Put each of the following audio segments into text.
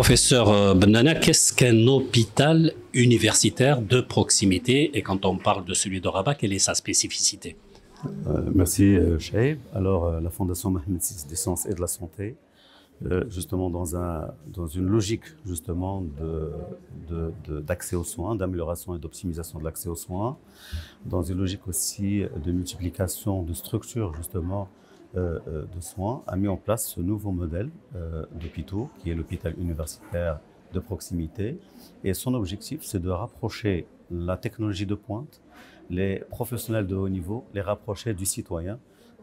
Professeur Benana, qu'est-ce qu'un hôpital universitaire de proximité? Et quand on parle de celui de Rabat, quelle est sa spécificité? Merci, Chaib. Alors, la Fondation Mohamed VI des sciences et de la santé, justement dans une logique justement d'accès aux soins, d'amélioration et d'optimisation de l'accès aux soins, dans une logique aussi de multiplication de structures justement de soins, a mis en place ce nouveau modèle d'hôpitaux qui est l'hôpital universitaire de proximité. Et son objectif, c'est de rapprocher la technologie de pointe, les professionnels de haut niveau, les rapprocher du citoyen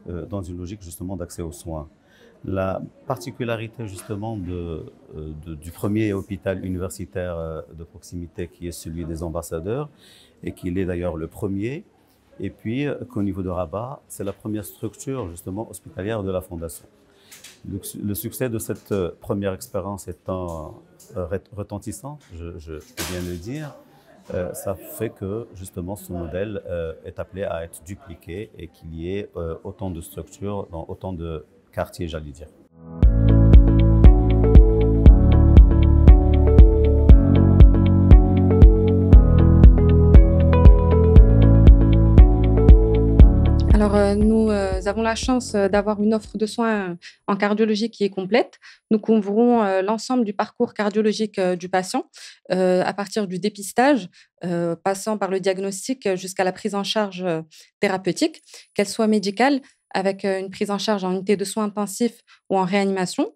dans une logique justement d'accès aux soins. La particularité justement du premier hôpital universitaire de proximité qui est celui des ambassadeurs et qu'il est d'ailleurs le premier, et puis qu'au niveau de Rabat, c'est la première structure justement hospitalière de la Fondation. Le succès de cette première expérience étant retentissant, je peux bien le dire, ça fait que justement ce modèle est appelé à être dupliqué et qu'il y ait autant de structures dans autant de quartiers, j'allais dire. Alors, nous avons la chance d'avoir une offre de soins en cardiologie qui est complète. Nous couvrons l'ensemble du parcours cardiologique du patient, à partir du dépistage, passant par le diagnostic jusqu'à la prise en charge thérapeutique, qu'elle soit médicale, avec une prise en charge en unité de soins intensifs ou en réanimation.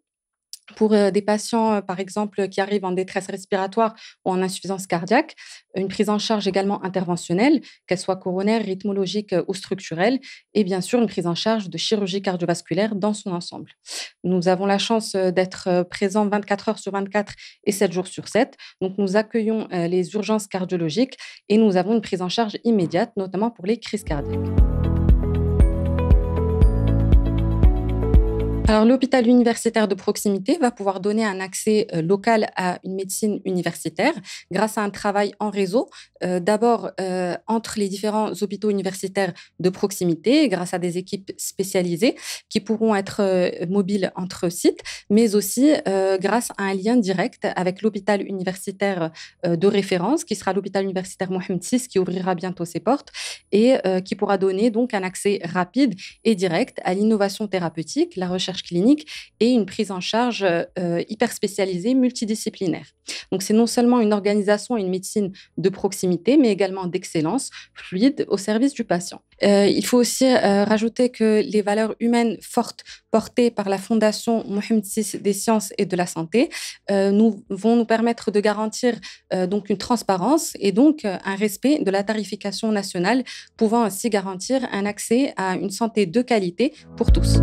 Pour des patients, par exemple, qui arrivent en détresse respiratoire ou en insuffisance cardiaque, une prise en charge également interventionnelle, qu'elle soit coronaire, rythmologique ou structurelle, et bien sûr une prise en charge de chirurgie cardiovasculaire dans son ensemble. Nous avons la chance d'être présents 24 heures sur 24 et 7 jours sur 7. Donc nous accueillons les urgences cardiologiques et nous avons une prise en charge immédiate, notamment pour les crises cardiaques. Alors, l'hôpital universitaire de proximité va pouvoir donner un accès local à une médecine universitaire grâce à un travail en réseau, d'abord entre les différents hôpitaux universitaires de proximité, grâce à des équipes spécialisées qui pourront être mobiles entre sites, mais aussi grâce à un lien direct avec l'hôpital universitaire de référence, qui sera l'hôpital universitaire Mohamed VI, qui ouvrira bientôt ses portes et qui pourra donner donc un accès rapide et direct à l'innovation thérapeutique, la recherche clinique et une prise en charge hyper spécialisée, multidisciplinaire. Donc, c'est non seulement une organisation et une médecine de proximité, mais également d'excellence, fluide, au service du patient. Il faut aussi rajouter que les valeurs humaines fortes portées par la Fondation Mohamed VI des sciences et de la santé vont nous permettre de garantir donc une transparence et donc un respect de la tarification nationale, pouvant ainsi garantir un accès à une santé de qualité pour tous.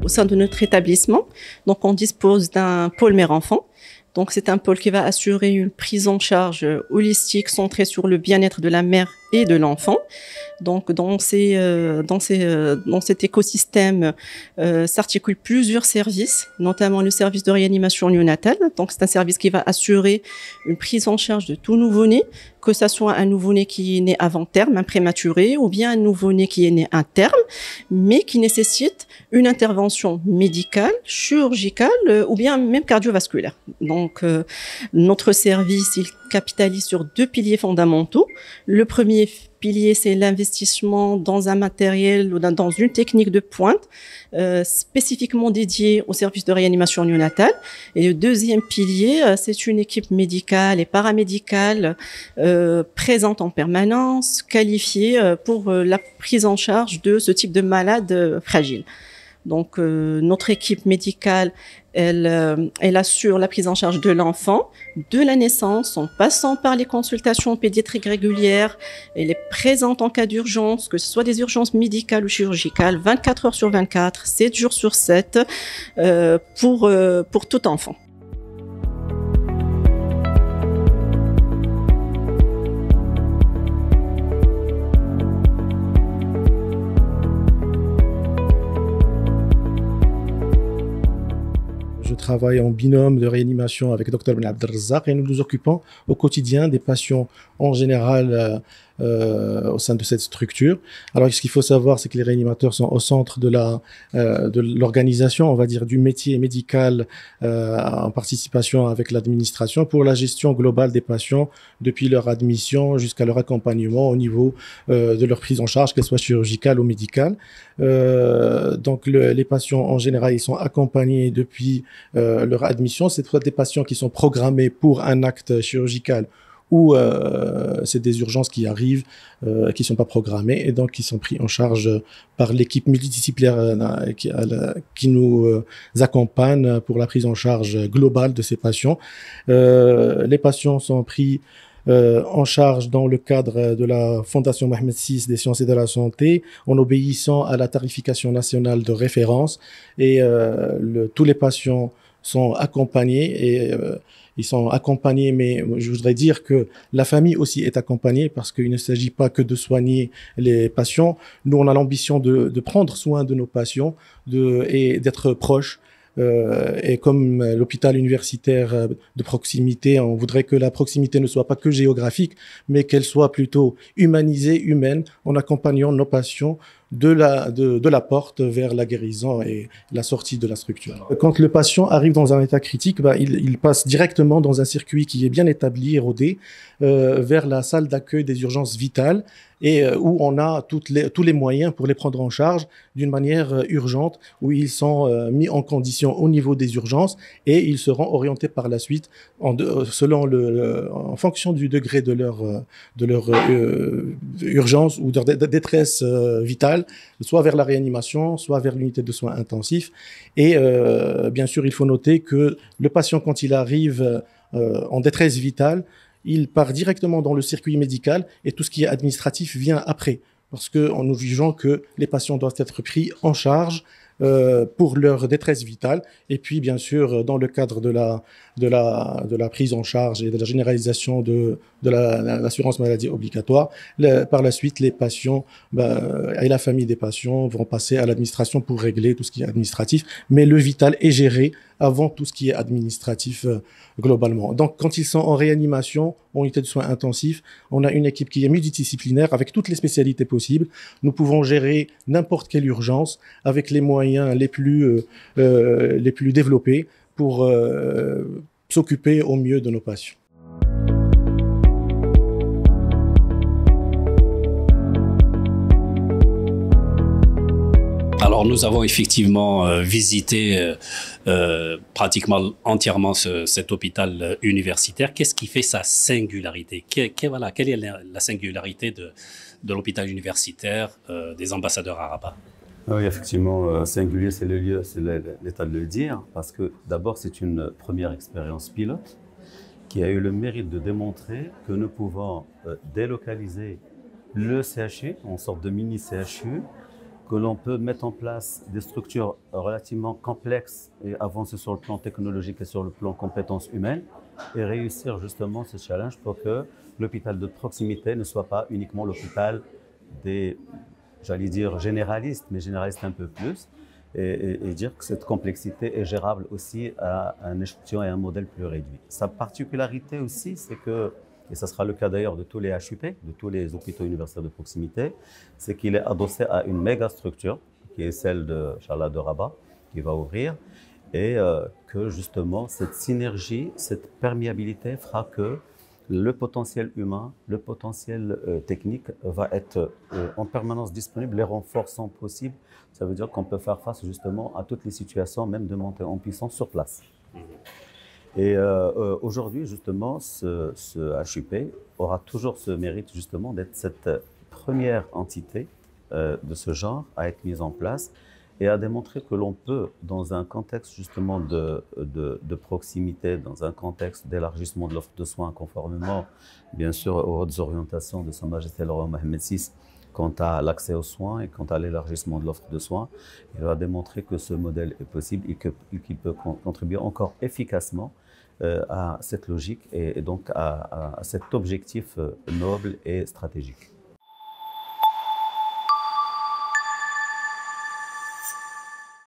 Au sein de notre établissement, donc on dispose d'un pôle mère-enfant. Donc c'est un pôle qui va assurer une prise en charge holistique centrée sur le bien-être de la mère et de l'enfant. Donc dans cet écosystème s'articulent plusieurs services, notamment le service de réanimation néonatale. Donc c'est un service qui va assurer une prise en charge de tout nouveau-né, que ce soit un nouveau-né qui est né avant terme, un prématuré, ou bien un nouveau-né qui est né à terme, mais qui nécessite une intervention médicale, chirurgicale ou bien même cardiovasculaire. Donc notre service, il capitalise sur 2 piliers fondamentaux. Le premier pilier, c'est l'investissement dans un matériel ou dans une technique de pointe spécifiquement dédiée au service de réanimation néonatale. Et le deuxième pilier, c'est une équipe médicale et paramédicale présente en permanence, qualifiée pour la prise en charge de ce type de malades fragiles. Donc, notre équipe médicale, elle assure la prise en charge de l'enfant de la naissance, en passant par les consultations pédiatriques régulières. Elle est présente en cas d'urgence, que ce soit des urgences médicales ou chirurgicales, 24 heures sur 24, 7 jours sur 7, pour tout enfant. Je travaille en binôme de réanimation avec Dr Ben Abdelrazak et nous nous occupons au quotidien des patients en général au sein de cette structure. Alors, ce qu'il faut savoir, c'est que les réanimateurs sont au centre de l'organisation, on va dire, du métier médical en participation avec l'administration pour la gestion globale des patients depuis leur admission jusqu'à leur accompagnement au niveau de leur prise en charge, qu'elle soit chirurgicale ou médicale. Donc, les patients, en général, ils sont accompagnés depuis leur admission. C'est soit des patients qui sont programmés pour un acte chirurgical ou c'est des urgences qui arrivent, qui sont pas programmées et donc qui sont pris en charge par l'équipe multidisciplinaire qui nous accompagne pour la prise en charge globale de ces patients. Les patients sont pris en charge dans le cadre de la Fondation Mohamed VI des sciences et de la santé, en obéissant à la tarification nationale de référence et tous les patients sont accompagnés et ils sont accompagnés, mais je voudrais dire que la famille aussi est accompagnée parce qu'il ne s'agit pas que de soigner les patients. Nous, on a l'ambition de prendre soin de nos patients et d'être proches. Et comme l'hôpital universitaire de proximité, on voudrait que la proximité ne soit pas que géographique, mais qu'elle soit plutôt humanisée, humaine, en accompagnant nos patients de la porte vers la guérison et la sortie de la structure. Quand le patient arrive dans un état critique, il passe directement dans un circuit qui est bien établi et rodé vers la salle d'accueil des urgences vitales et où on a tous les moyens pour les prendre en charge d'une manière urgente, où ils sont mis en condition au niveau des urgences et ils seront orientés par la suite en fonction du degré de leur urgence ou de détresse vitale, soit vers la réanimation, soit vers l'unité de soins intensifs. Et bien sûr, il faut noter que le patient, quand il arrive en détresse vitale, il part directement dans le circuit médical et tout ce qui est administratif vient après. Parce que nous jugeons que les patients doivent être pris en charge pour leur détresse vitale. Et puis, bien sûr, dans le cadre de la prise en charge et de la généralisation de l'assurance maladie obligatoire, par la suite, les patients et la famille des patients vont passer à l'administration pour régler tout ce qui est administratif. Mais le vital est géré avant tout ce qui est administratif globalement. Donc, quand ils sont en réanimation, en unité de soins intensifs, on a une équipe qui est multidisciplinaire avec toutes les spécialités possibles. Nous pouvons gérer n'importe quelle urgence avec les moyens les plus développés pour s'occuper au mieux de nos patients. Alors, nous avons effectivement visité pratiquement entièrement cet hôpital universitaire. Qu'est-ce qui fait sa singularité? Quelle est la singularité de l'hôpital universitaire des ambassadeurs à Rabat? Oui, effectivement, singulier, c'est l'état de le dire, parce que d'abord, c'est une première expérience pilote qui a eu le mérite de démontrer que nous pouvons délocaliser le CHU, en sorte de mini-CHU, que l'on peut mettre en place des structures relativement complexes et avancer sur le plan technologique et sur le plan compétences humaines et réussir justement ce challenge pour que l'hôpital de proximité ne soit pas uniquement l'hôpital des, j'allais dire généralistes, mais généralistes un peu plus, et dire que cette complexité est gérable aussi à un échantillon et un modèle plus réduit. Sa particularité aussi, c'est que, et ce sera le cas d'ailleurs de tous les HUP, de tous les hôpitaux universitaires de proximité, c'est qu'il est adossé à une méga structure, qui est celle de Rabat, qui va ouvrir, et que justement cette synergie, cette perméabilité fera que le potentiel humain, le potentiel technique va être en permanence disponible, les renforts sont possibles. Ça veut dire qu'on peut faire face justement à toutes les situations, même de montée en puissance sur place. Et aujourd'hui, justement, ce HUP aura toujours ce mérite justement d'être cette première entité de ce genre à être mise en place et à démontrer que l'on peut, dans un contexte justement de proximité, dans un contexte d'élargissement de l'offre de soins, conformément bien sûr aux hautes orientations de Sa Majesté le Roi Mohamed VI quant à l'accès aux soins et quant à l'élargissement de l'offre de soins, il va démontrer que ce modèle est possible et qu'il peut contribuer encore efficacement à cette logique et donc à cet objectif noble et stratégique.